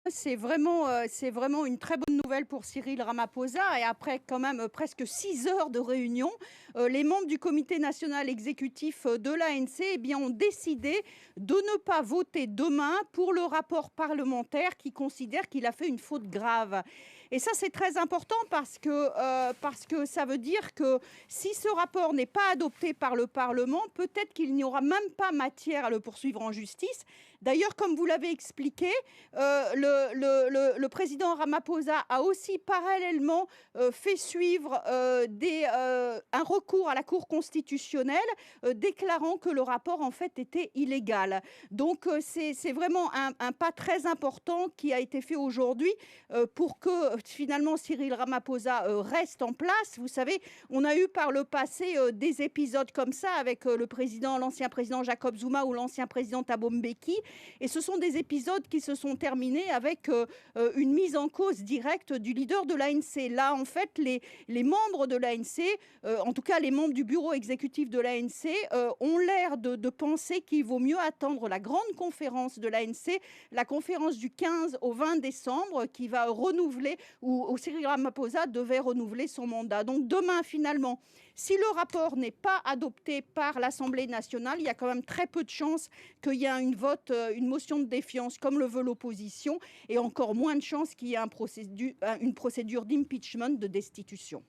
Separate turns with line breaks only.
C'est vraiment une très bonne nouvelle pour Cyril Ramaphosa et après quand même presque 6 heures de réunion, les membres du comité national exécutif de l'ANC, eh bien, ont décidé de ne pas voter demain pour le rapport parlementaire qui considère qu'il a fait une faute grave. Et ça, c'est très important parce que ça veut dire que si ce rapport n'est pas adopté par le Parlement, peut-être qu'il n'y aura même pas matière à le poursuivre en justice. D'ailleurs, comme vous l'avez expliqué, le président Ramaphosa a aussi parallèlement fait suivre un recours à la Cour constitutionnelle déclarant que le rapport en fait était illégal. Donc c'est vraiment un pas très important qui a été fait aujourd'hui pour que finalement Cyril Ramaphosa reste en place. Vous savez, on a eu par le passé des épisodes comme ça avec l'ancien président Jacob Zuma ou l'ancien président Thabo Mbeki, et ce sont des épisodes qui se sont terminés avec une mise en cause directe du leader de l'ANC. Là, en fait, les membres de l'ANC, en tout cas les membres du bureau exécutif de l'ANC, ont l'air de penser qu'il vaut mieux attendre la grande conférence de l'ANC, la conférence du 15 au 20 décembre, qui va renouveler, où Cyril Ramaphosa devait renouveler son mandat. Donc demain, finalement, si le rapport n'est pas adopté par l'Assemblée nationale, il y a quand même très peu de chances qu'il y ait une motion de défiance comme le veut l'opposition, et encore moins de chances qu'il y ait une procédure d'impeachment, de destitution.